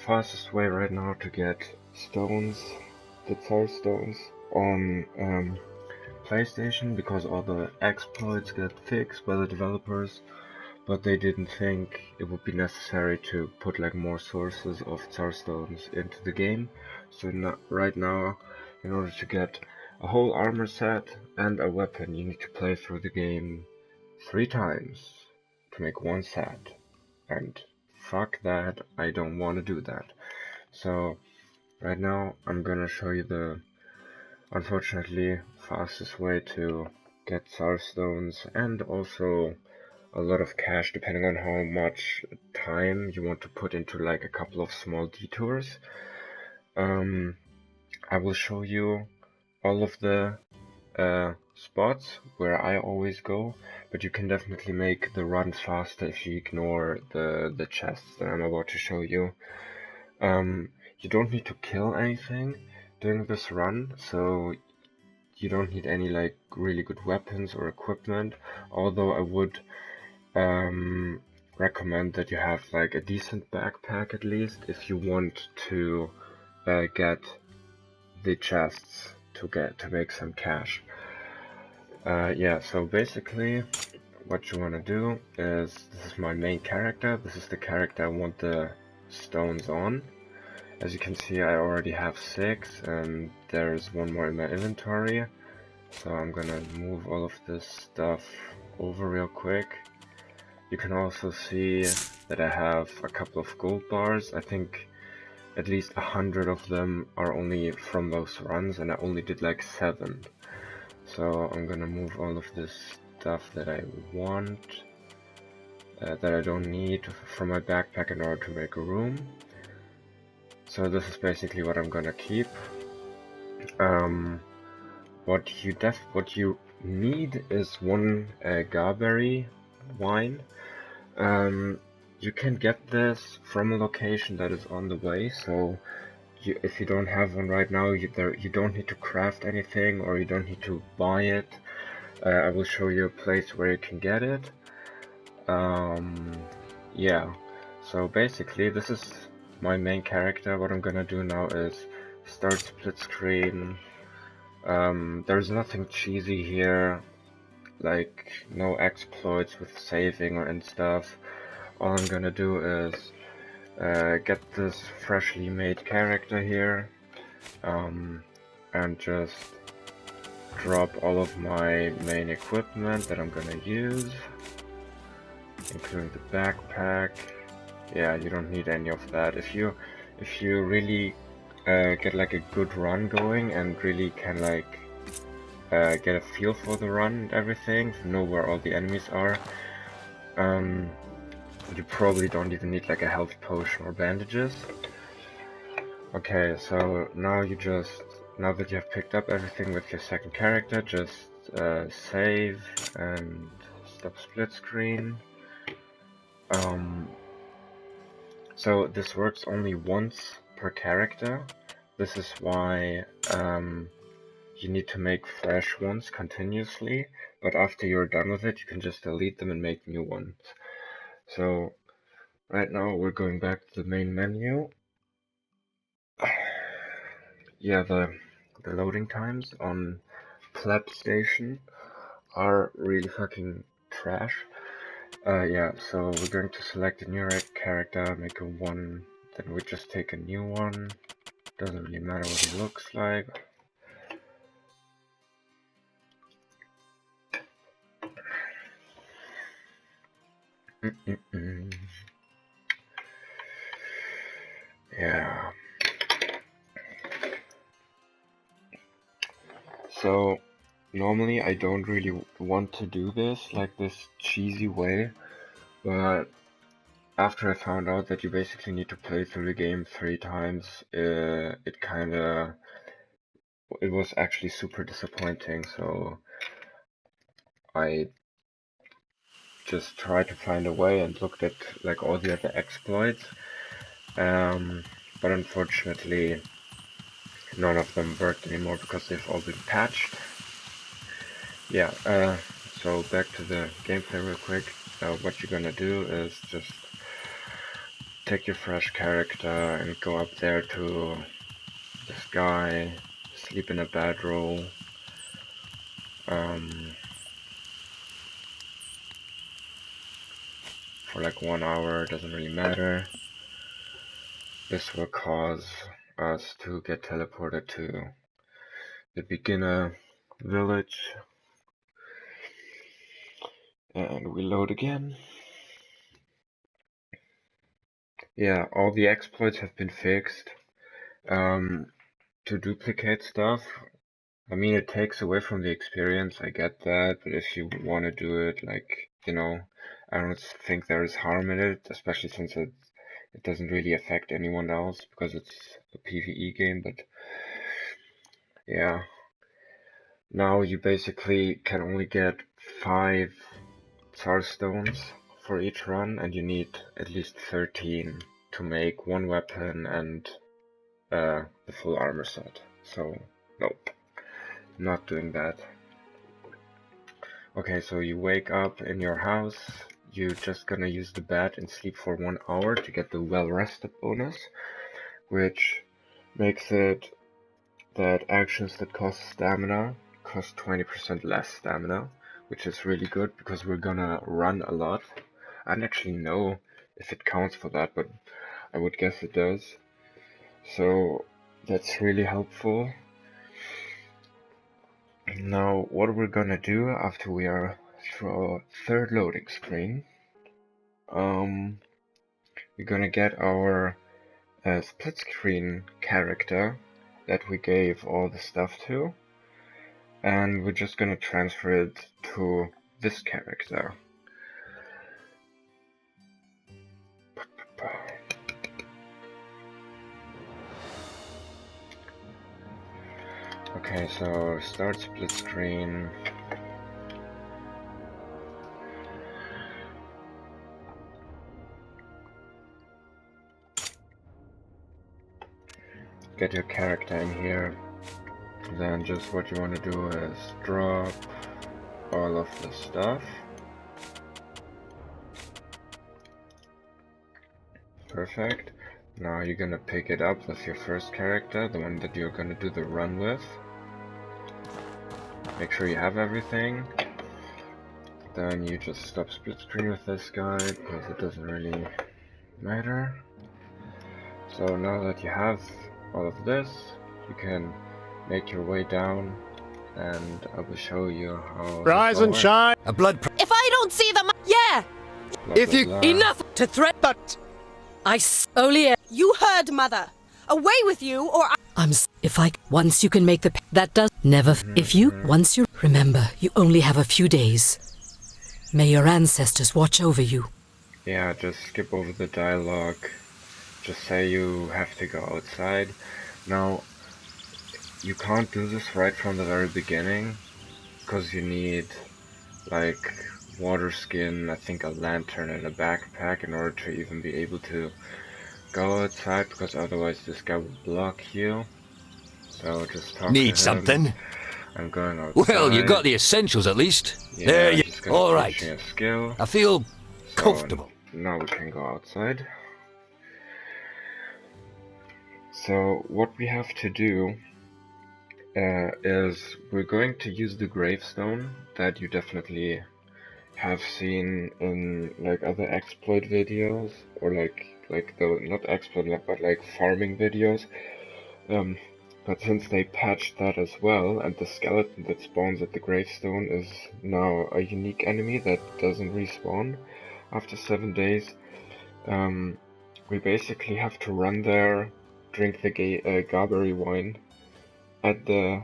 fastest way right now to get stones, the Tsar stones, on PlayStation, because all the exploits get fixed by the developers, but they didn't think it would be necessary to put like more sources of Tsar stones into the game. So right now, in order to get a whole armor set and a weapon, you need to play through the game 3 times to make one set. And fuck that, I don't want to do that. So right now I'm gonna show you the unfortunately fastest way to get Tsar stones, and also a lot of cash depending on how much time you want to put into like a couple of small detours. I will show you all of the spots where I always go, but you can definitely make the run faster if you ignore the chests that I'm about to show you. You don't need to kill anything during this run, so you don't need any like really good weapons or equipment, although I would recommend that you have like a decent backpack at least if you want to get the chests to make some cash. Yeah, so basically what you want to do is, this is my main character, this is the character I want the stones on. As you can see, I already have 6 and there's one more in my inventory, so I'm gonna move all of this stuff over real quick. You can also see that I have a couple of gold bars. I think at least 100 of them are only from those runs, and I only did like 7. So I'm gonna move all of this stuff that I want, that I don't need, from my backpack in order to make a room. So this is basically what I'm gonna keep. What you need is one garberry wine. You can get this from a location that is on the way, so if you don't have one right now, you don't need to craft anything, or you don't need to buy it. I will show you a place where you can get it. Yeah, so basically this is my main character. What I'm gonna do now is start split screen. There's nothing cheesy here, like no exploits with saving and stuff. All I'm gonna do is get this freshly made character here, and just drop all of my main equipment that I'm gonna use, including the backpack. Yeah, you don't need any of that. If you really get like a good run going and really can like get a feel for the run and everything, know where all the enemies are, you probably don't even need like a health potion or bandages. Okay, so now now that you have picked up everything with your second character, just save and stop split screen. So this works only once per character. This is why you need to make fresh ones continuously, but after you're done with it, you can just delete them and make new ones. So right now we're going back to the main menu. Yeah, the loading times on Pleb Station are really fucking trash. Yeah, so we're going to select a new character, make a 1, then we just take a new one. Doesn't really matter what he looks like. Yeah. So normally I don't really want to do this like this cheesy way, but after I found out that you basically need to play through the game 3 times, it was actually super disappointing, so I just tried to find a way and looked at like all the other exploits, but unfortunately none of them worked anymore because they've all been patched. Yeah, so back to the gameplay real quick. What you're gonna do is just take your fresh character and go up there to the sky, sleep in a bedroll. For like 1 hour, doesn't really matter. This will cause us to get teleported to the beginner village. And we load again. Yeah, all the exploits have been fixed. To duplicate stuff, I mean, it takes away from the experience, I get that, but if you want to do it, like, you know, I don't think there is harm in it, especially since it doesn't really affect anyone else, because it's a PvE game, but yeah. Now you basically can only get 5 Tsar stones for each run, and you need at least 13 to make 1 weapon and the full armor set. So, nope. Not doing that. Okay, so you wake up in your house, you're just gonna use the bed and sleep for 1 hour to get the well rested bonus, which makes it that actions that cost stamina cost 20% less stamina, which is really good because we're gonna run a lot. I don't actually know if it counts for that, but I would guess it does. So that's really helpful. Now, what we're gonna do after we are through our 3rd loading screen, we're gonna get our split screen character that we gave all the stuff to, and we're just gonna transfer it to this character. Okay, so start split screen. Get your character in here. Then just what you want to do is drop all of the stuff. Perfect. Now you're gonna pick it up with your first character, the one that you're gonna do the run with. Make sure you have everything. Then you just stop split screen with this guy, because it doesn't really matter. So now that you have all of this, you can make your way down, and I will show you how. Rise and shine. A blood. If I don't see them, yeah. If you Enough to threat, but only. You heard, Mother. Away with you, or if I once you can make the that does never if you once you remember you only have a few days. May your ancestors watch over you. Yeah, just skip over the dialogue. Just say you have to go outside. Now, you can't do this right from the very beginning, because you need like water skin, I think a lantern and a backpack in order to even be able to go outside, because otherwise this guy will block you. So just talk to him. Need something? I'm going outside. Well, you got the essentials at least. Yeah, there you. All right. A skill. I feel So comfortable. now we can go outside. So what we have to do is we're going to use the gravestone that you definitely have seen in like other exploit videos, or like the not exploit but like farming videos. But since they patched that as well, and the skeleton that spawns at the gravestone is now a unique enemy that doesn't respawn after 7 days, we basically have to run there, drink the Garberry wine at the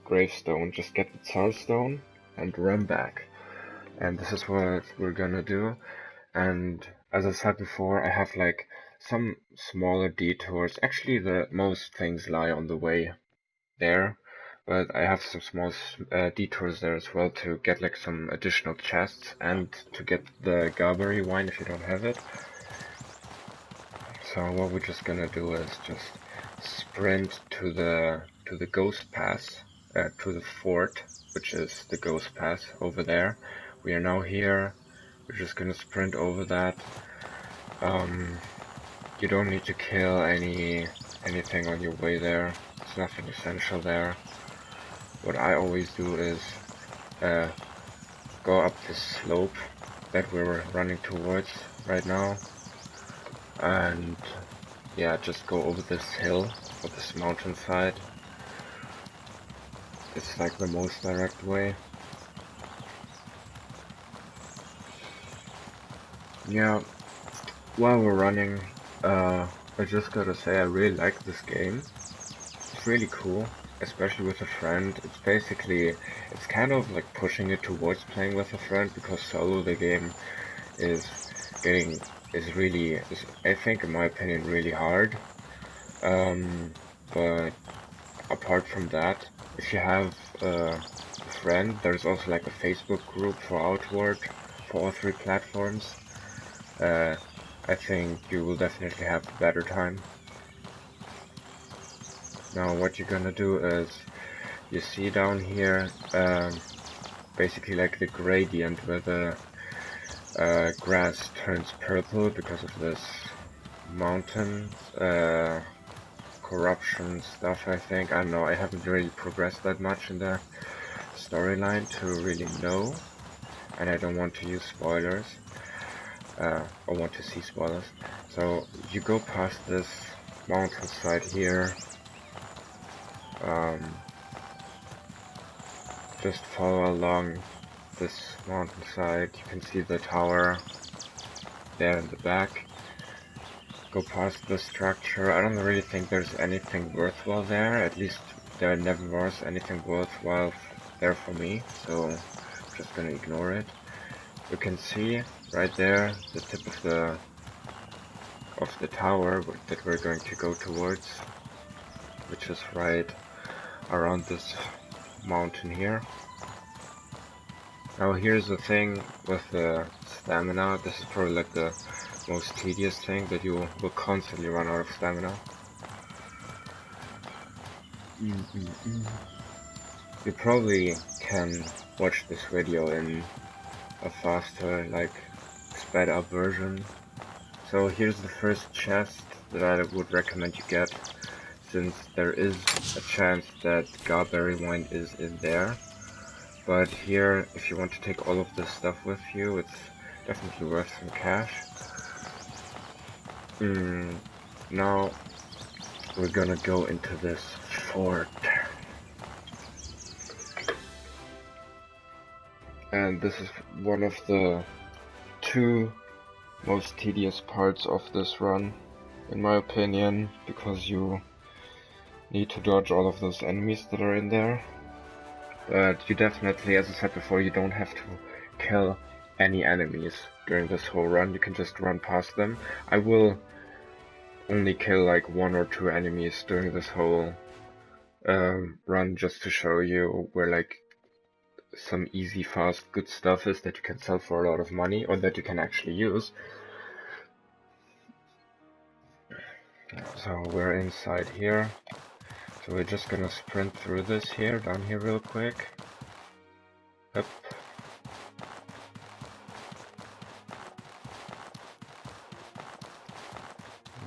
gravestone, just get the Tsar stone and run back. And this is what we're gonna do. And as I said before, I have like some smaller detours. Actually, the most things lie on the way there, but I have some small detours there as well to get like some additional chests and to get the Garberry wine if you don't have it. So what we're just gonna do is just sprint to the Ghost Pass, to the fort, which is the Ghost Pass over there. We are now here. We're just gonna sprint over that. you don't need to kill anything on your way there. There's nothing essential there. What I always do is go up this slope that we're running towards right now, and yeah, just go over this hill or this mountainside. It's like the most direct way. Yeah, while we're running, I just gotta say I really like this game. It's really cool, especially with a friend. It's kind of like pushing it towards playing with a friend, because solo the game is I think in my opinion really hard. But apart from that, if you have a friend, there's also like a Facebook group for Outward for all three platforms. I think you will definitely have a better time. Now what you're gonna do is, you see down here, basically like the gradient where the grass turns purple because of this mountain corruption stuff, I think. I don't know, I haven't really progressed that much in the storyline to really know, and I don't want to use spoilers. Or want to see spoilers. So you go past this mountainside here. Just follow along this mountainside. You can see the tower there in the back. Go past the structure. I don't really think there's anything worthwhile there. At least there never was anything worthwhile there for me. So I'm just gonna ignore it. You can see right there the tip of the tower that we're going to go towards, which is right around this mountain here. Now here's the thing with the stamina. This is probably like the most tedious thing, that you will constantly run out of stamina. You probably can watch this video in a faster, like, sped up version. So here's the first chest that I would recommend you get, since there is a chance that Garberry wine is in there. But here, if you want to take all of this stuff with you, it's definitely worth some cash. Now we're gonna go into this fort. And this is one of the two most tedious parts of this run, in my opinion, because you need to dodge all of those enemies that are in there. But you definitely, as I said before, you don't have to kill any enemies during this whole run. You can just run past them. I will only kill like 1 or 2 enemies during this whole run, just to show you where like some easy, fast, good stuff is that you can sell for a lot of money, or that you can actually use. So we're inside here. So we're just gonna sprint through this here, down here real quick. Yep.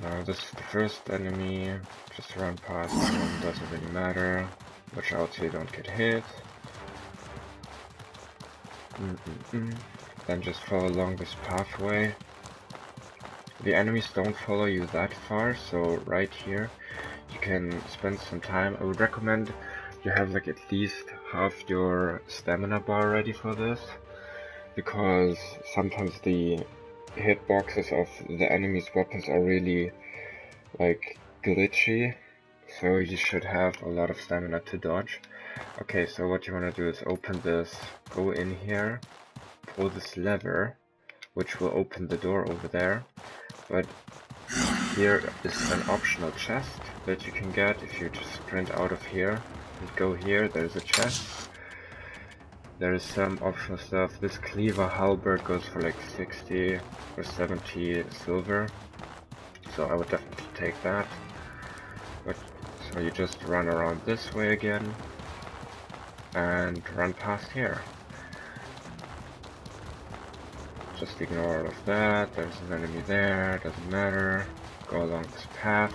Now this is the first enemy. Just run past him, doesn't really matter. Watch out so you don't get hit. Then just follow along this pathway. The enemies don't follow you that far, so right here you can spend some time. I would recommend you have like at least half your stamina bar ready for this, because sometimes the hitboxes of the enemy's weapons are really like glitchy, so you should have a lot of stamina to dodge. Okay, so what you want to do is open this, go in here, pull this lever, which will open the door over there. But here is an optional chest that you can get if you just sprint out of here and go here. There's a chest. There is some optional stuff. This cleaver halberd goes for like 60 or 70 silver, so I would definitely take that. But so you just run around this way again and run past here. Just ignore all of that. There's an enemy there, doesn't matter. Go along this path.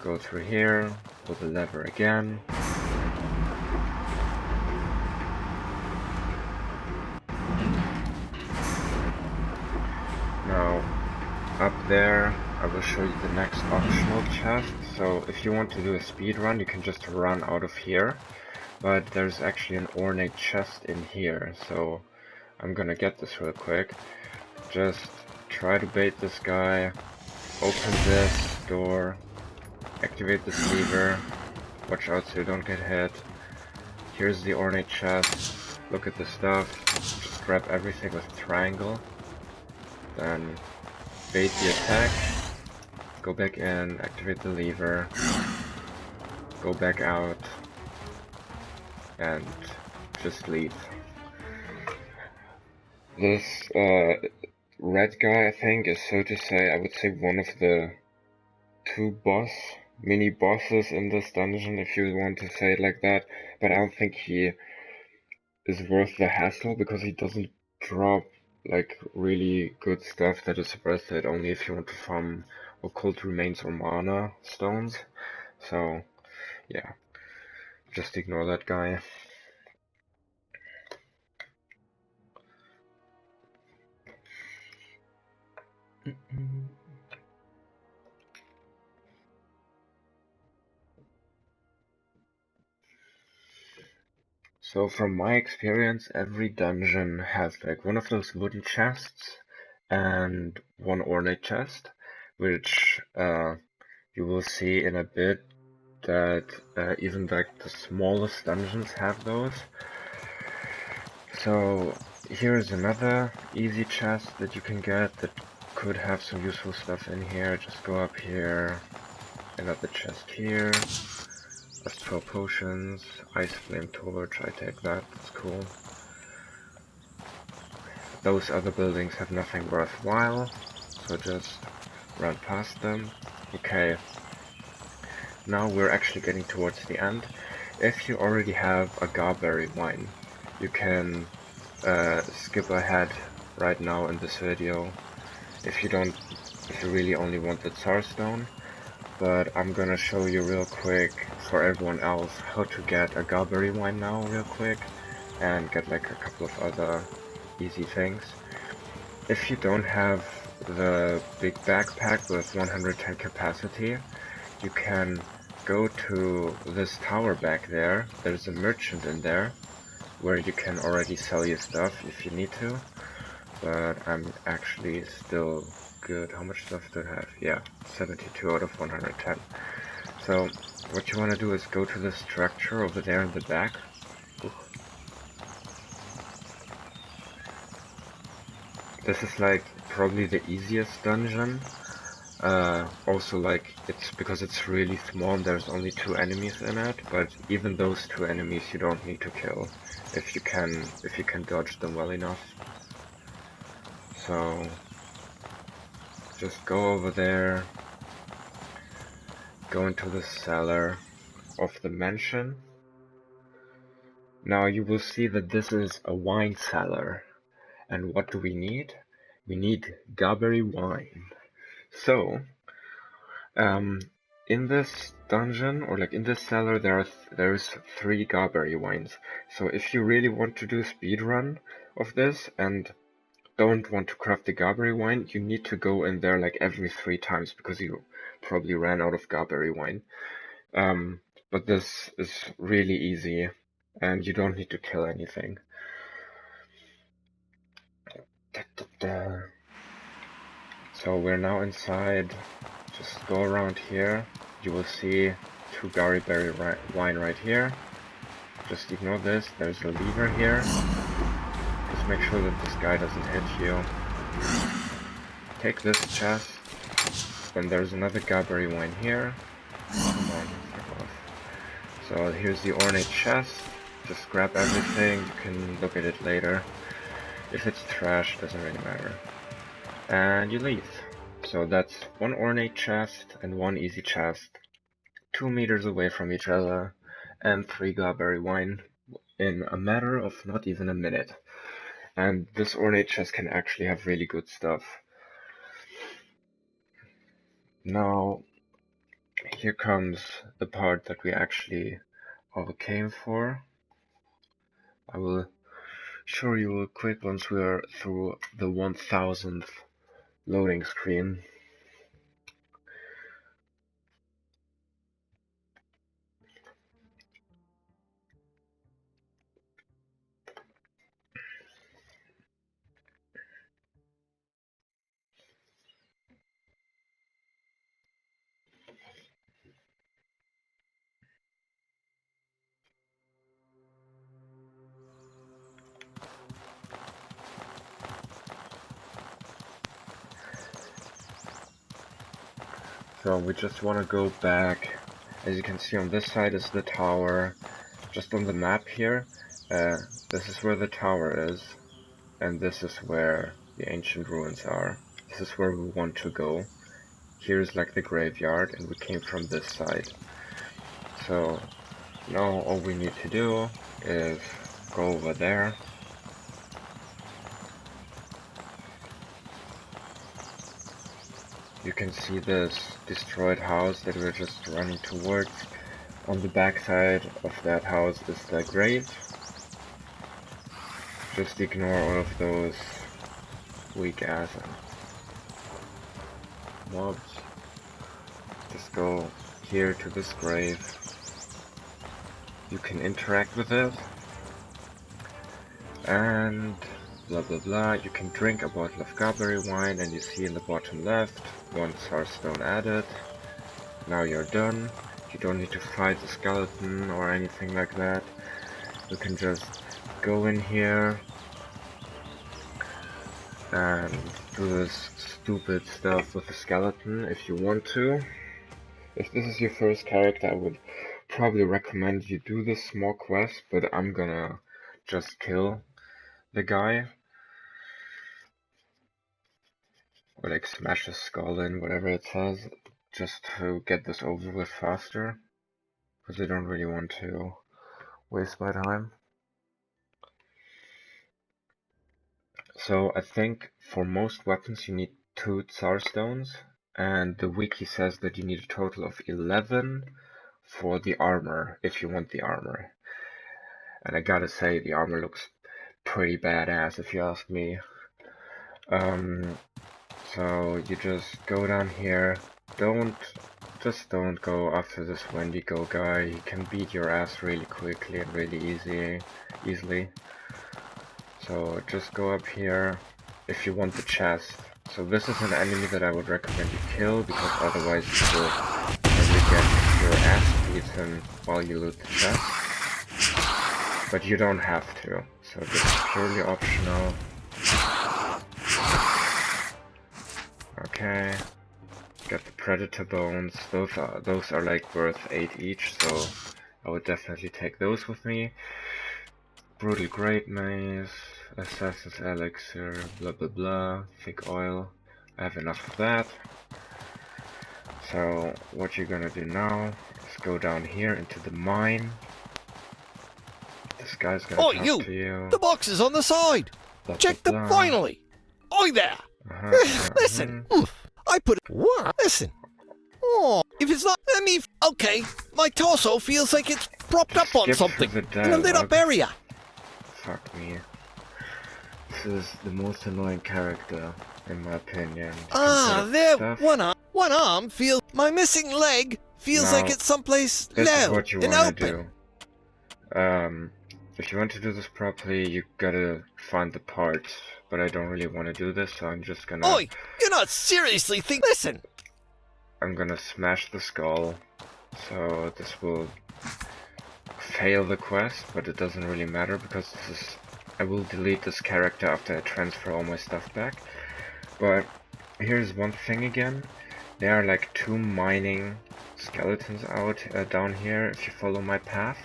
Go through here. Pull the lever again. Now, up there, I will show you the next optional chest. So if you want to do a speed run, you can just run out of here. But there's actually an ornate chest in here, so I'm gonna get this real quick. Just try to bait this guy, open this door, activate this lever, watch out so you don't get hit. Here's the ornate chest, look at the stuff, just grab everything with triangle, then bait the attack, go back in, activate the lever, go back out, and just leave. This red guy, I think, is, so to say, I would say one of the two mini bosses in this dungeon, if you want to say it like that, but I don't think he is worth the hassle, because he doesn't drop like really good stuff that is worth it, only if you want to farm occult remains or mana stones. So yeah, just ignore that guy. So from my experience, every dungeon has like one of those wooden chests and one ornate chest, which you will see in a bit that even like the smallest dungeons have those. So here's another easy chest that you can get that could have some useful stuff in here. Just go up here, another chest here. Astral potions, ice flame torch, I take that, that's cool. Those other buildings have nothing worthwhile, so just run past them. Okay, now we're actually getting towards the end. If you already have a garberry wine, you can skip ahead right now in this video if you really only want the Tsar stone. But I'm gonna show you real quick for everyone else how to get a garberry wine now real quick and get like a couple of other easy things. If you don't have the big backpack with 110 capacity, you can go to this tower back there. There's a merchant in there where you can already sell your stuff if you need to, but I'm actually still good. How much stuff do I have? Yeah, 72 out of 110. So what you want to do is go to the structure over there in the back. This is like probably the easiest dungeon. Also, like, it's because it's really small and there's only 2 enemies in it, but even those 2 enemies you don't need to kill if you can dodge them well enough. So just go over there, go into the cellar of the mansion. Now you will see that this is a wine cellar. And what do we need? We need garberry wine. So, in this dungeon, or like in this cellar, there's 3 garberry wines. So if you really want to do a speed run of this and don't want to craft the garberry wine, you need to go in there like every 3 times because you probably ran out of garberry wine. But this is really easy and you don't need to kill anything. So we're now inside. Just go around here. You will see 2 garberry wine right here. Just ignore this. There's a lever here. Just make sure that this guy doesn't hit you. Take this chest. Then there's another garberry wine here. Come on, fuck off. So here's the ornate chest. Just grab everything. You can look at it later. If it's trash, doesn't really matter. And you leave. So that's 1 ornate chest and 1 easy chest, 2 meters away from each other, and 3 garberry wine in a matter of not even a minute. And this ornate chest can actually have really good stuff. Now, here comes the part that we actually all came for. I will show you real quick once we are through the 1000th loading screen. So we just want to go back. As you can see, on this side is the tower. Just on the map here, this is where the tower is, and this is where the ancient ruins are. This is where we want to go. Here's like the graveyard, and we came from this side. So now all we need to do is go over there. You can see this destroyed house that we're just running towards. On the backside of that house is the grave. Just ignore all of those weak ass mobs. Just go here to this grave. You can interact with it. And blah blah blah. You can drink a bottle of gobberry wine, and you see in the bottom left, 1 Tsar stone added. Now you're done. You don't need to fight the skeleton or anything like that. You can just go in here and do this stupid stuff with the skeleton if you want to. If this is your first character, I would probably recommend you do this small quest, but I'm gonna just kill the guy. Or like smash his skull in, whatever it says, just to get this over with faster. Because I don't really want to waste my time. So I think for most weapons you need 2 Tsar stones, and the wiki says that you need a total of 11 for the armor, if you want the armor. And I gotta say, the armor looks pretty badass if you ask me. So you just go down here. Just don't go after this Wendigo guy. He can beat your ass really quickly and really easily. So just go up here if you want the chest. So this is an enemy that I would recommend you kill, because otherwise you will probably get your ass beaten while you loot the chest. But you don't have to, so this is purely optional. Okay, get the predator bones. Those are like worth 8 each, so I would definitely take those with me. Brutal Great Mace, Assassin's Elixir, blah blah blah, thick oil. I have enough of that. So what you're gonna do now is go down here into the mine. This guy's gonna talk to you. The box is on the side! Blah, Check blah, the blah. finally! Oi there! Listen! I put it... What? Listen! Oh, if it's not... Let me... Okay, my torso feels like it's propped up on Skip something through the in a lit up dialogue. area. Fuck me. This is the most annoying character, in my opinion. Ah, there... Stuff. One arm feels... My missing leg feels Now, like it's someplace This is low what you and want to open. do. If you want to do this properly, you gotta find the parts. But I don't really want to do this, so I'm just gonna... Oi! You're not seriously think... Listen! I'm gonna smash the skull. So this will fail the quest, but it doesn't really matter, because this is... I will delete this character after I transfer all my stuff back. But here's one thing again. There are like 2 mining skeletons out down here if you follow my path.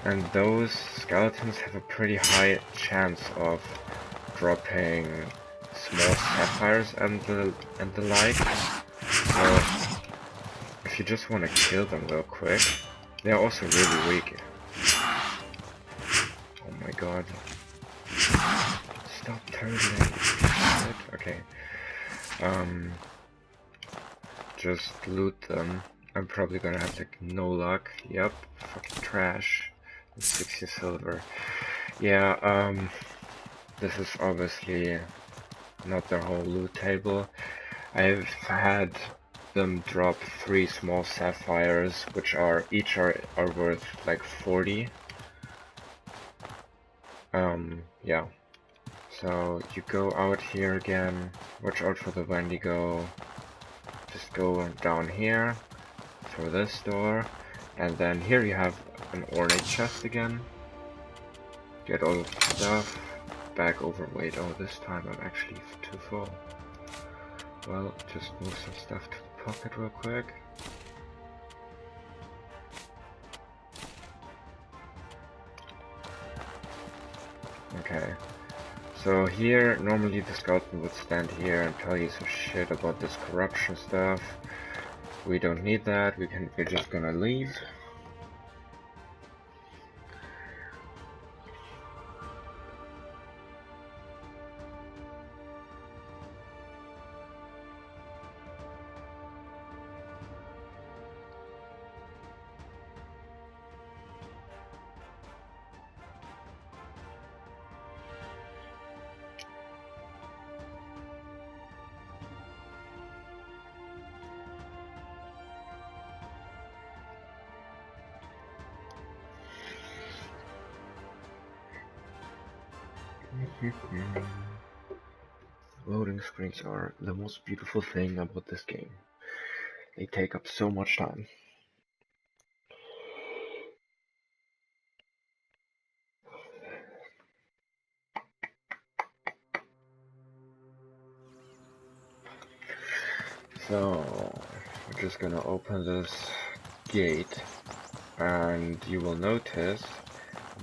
And those skeletons have a pretty high chance of dropping small sapphires and the like. So if you just want to kill them real quick, they're also really weak. Oh my god. Stop turtling. Okay. just loot them. I'm probably gonna have like no luck. Yep, fucking trash. 60 silver. Yeah, this is obviously not their whole loot table. I've had them drop 3 small sapphires, which are each are worth like 40. Yeah. So you go out here again, watch out for the Wendigo, just go down here, through this door, and then here you have an ornate chest again. Get all of the stuff, back overweight. Oh, this time I'm actually too full. Well, just move some stuff to the pocket real quick. Okay. So here, normally the skeleton would stand here and tell you some shit about this corruption stuff. We don't need that, we're just gonna leave. Loading screens are the most beautiful thing about this game. They take up so much time. So, we're just gonna open this gate, and you will notice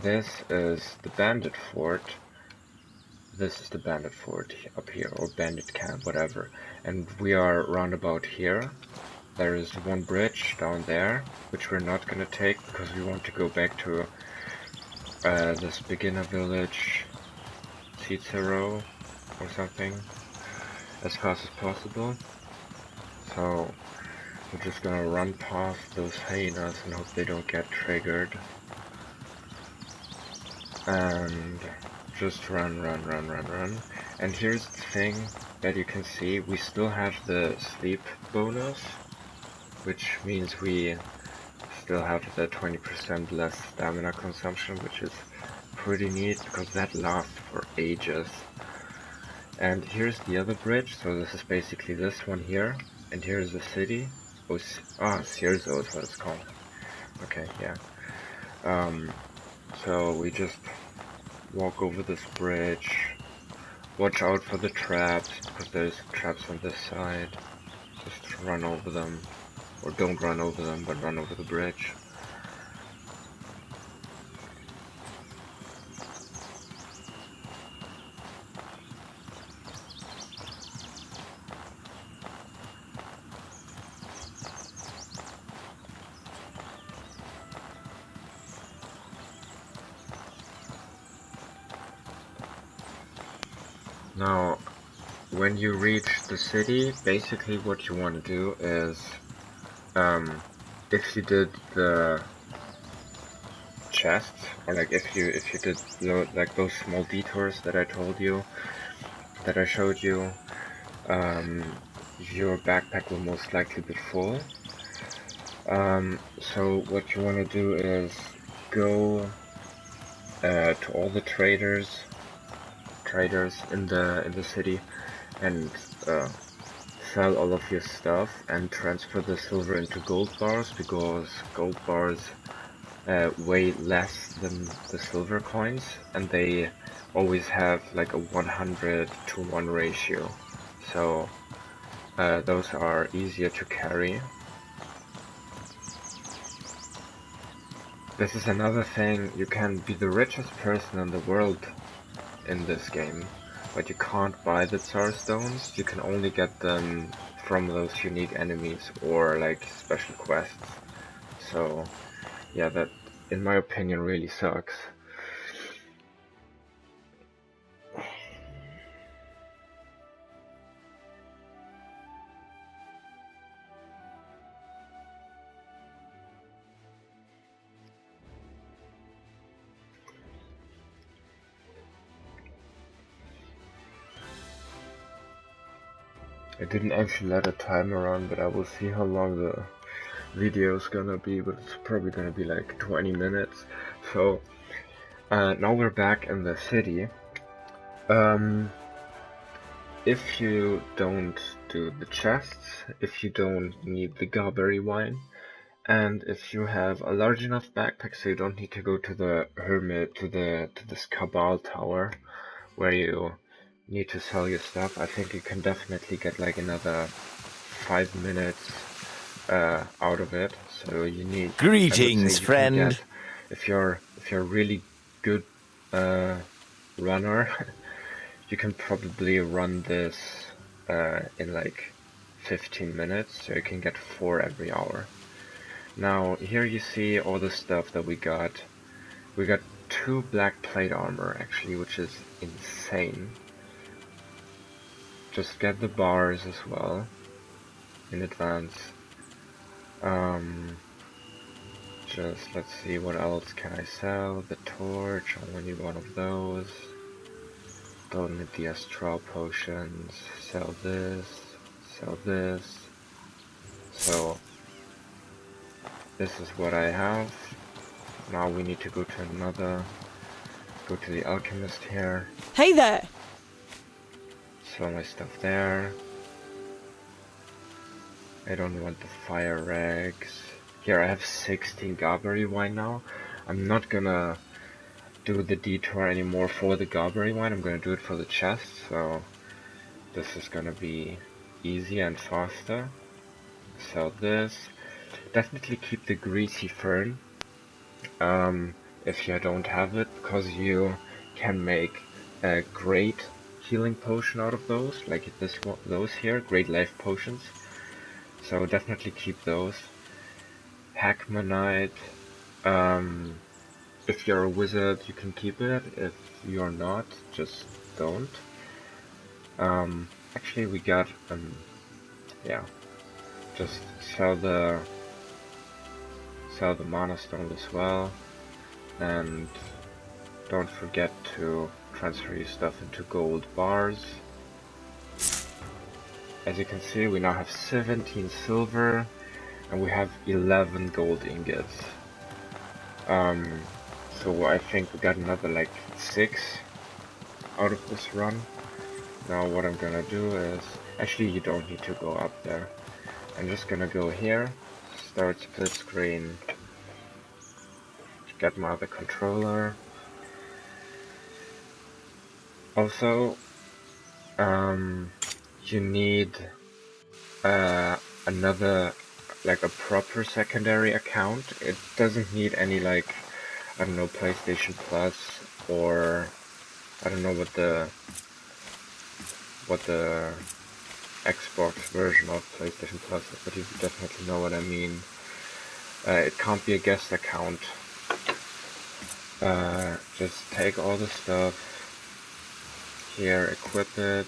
this is the bandit fort. This is the bandit fort up here, or bandit camp, whatever. And we are round about here. There is one bridge down there, which we're not gonna take because we want to go back to this beginner village, Tsar or something, as fast as possible. So we're just gonna run past those hyenas and hope they don't get triggered. And just run. And here's the thing that you can see, we still have the sleep bonus, which means we still have the 20% less stamina consumption, which is pretty neat because that lasts for ages. And here's the other bridge, so this is basically this one here, and here's the city. Sierzo is what it's called. Okay, yeah. So we just walk over this bridge. Watch out for the traps, because there's traps on this side. Just run over them. Or don't run over them, but run over the bridge. Now, when you reach the city, basically what you want to do is, if you did the chests, or like if you did like those small detours that I told you, that I showed you, your backpack will most likely be full. So what you want to do is go to all the traders in the city and sell all of your stuff and transfer the silver into gold bars, because gold bars weigh less than the silver coins, and they always have like a 100-to-1 ratio, so those are easier to carry. This is another thing, you can be the richest person in the world in this game, but you can't buy the Tsar stones. You can only get them from those unique enemies or like special quests. So yeah, that in my opinion really sucks. I didn't actually let a timer on, but I will see how long the video is gonna be, but it's probably gonna be like 20 minutes. So now we're back in the city. If you don't do the chests, if you don't need the gobberry wine, and if you have a large enough backpack so you don't need to go to the hermit, to this cabal tower where you need to sell your stuff, I think you can definitely get like another 5 minutes out of it. So you need, Greetings, friend. if you're really good runner, you can probably run this in like 15 minutes, so you can get 4 every hour. Now here you see all the stuff that we got. We got 2 black plate armor actually, which is insane. Just get the bars as well in advance. Just let's see, what else can I sell? The torch, I only need 1 of those. Don't need the astral potions. Sell this. Sell this. So this is what I have. Now we need to go to the alchemist here. Hey there! Sell my stuff there. I don't want the fire rags. Here I have 16 gobberry wine now. I'm not gonna do the detour anymore for the gobberry wine. I'm gonna do it for the chest, so this is gonna be easy and faster. Sell this. Definitely keep the greasy fern if you don't have it, because you can make a great healing potion out of those, like those here, great life potions. So definitely keep those. Hackmanite. If you're a wizard, you can keep it. If you're not, just don't. Actually, we got yeah. Just sell the mana stone as well, and don't forget to transfer your stuff into gold bars. As you can see, we now have 17 silver, and we have 11 gold ingots. So I think we got another like 6 out of this run. Now what I'm gonna do is, actually you don't need to go up there. I'm just gonna go here, start split screen, get my other controller. Also, you need another, like a proper secondary account. It doesn't need any, like, I don't know, PlayStation Plus, or I don't know what the Xbox version of PlayStation Plus is, but you definitely know what I mean. It can't be a guest account. Just take all the stuff here, equip it,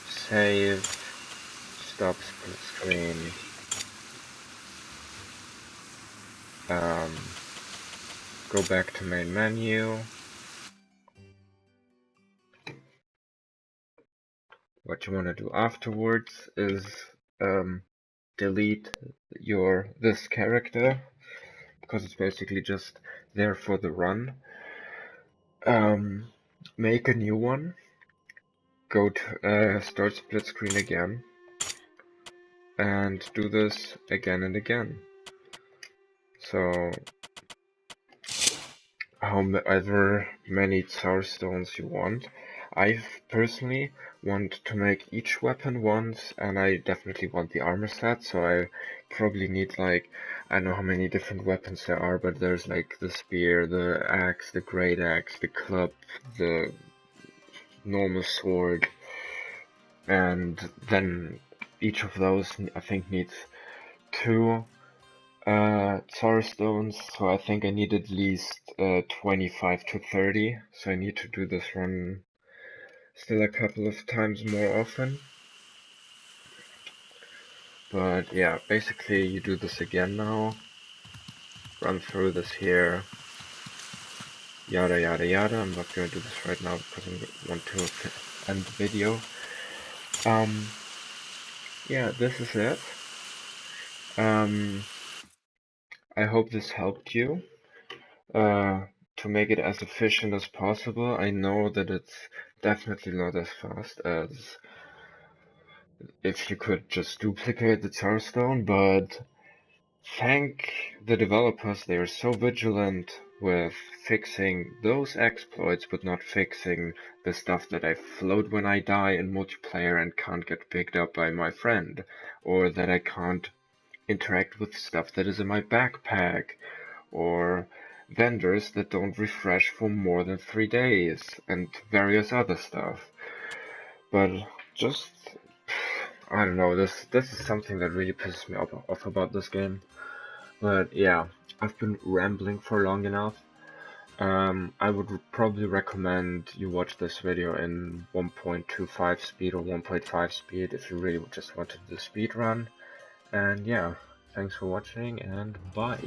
save, stop split screen, go back to main menu. What you want to do afterwards is delete this character, because it's basically just there for the run. Make a new one, go to start split screen again, and do this again and again. So however many Tsar stones you want. I personally want to make each weapon once, and I definitely want the armor set, so I probably need, like, I don't know how many different weapons there are, but there's like the spear, the axe, the great axe, the club, the normal sword, and then each of those I think needs 2 Tsar stones, so I think I need at least 25 to 30, so I need to do this run still a couple of times more often. But yeah, basically you do this again now, run through this here, yada yada yada. I'm not gonna do this right now because I want to end the video. Yeah, this is it. I hope this helped you to make it as efficient as possible. I know that it's definitely not as fast as if you could just duplicate the Tsar stone, but thank the developers, they are so vigilant with fixing those exploits, but not fixing the stuff that I float when I die in multiplayer and can't get picked up by my friend, or that I can't interact with stuff that is in my backpack, or vendors that don't refresh for more than 3 days, and various other stuff. But just, I don't know, this is something that really pisses me off about this game. But yeah, I've been rambling for long enough. I would probably recommend you watch this video in 1.25 speed or 1.5 speed if you really just wanted the speed run. And yeah, thanks for watching and bye.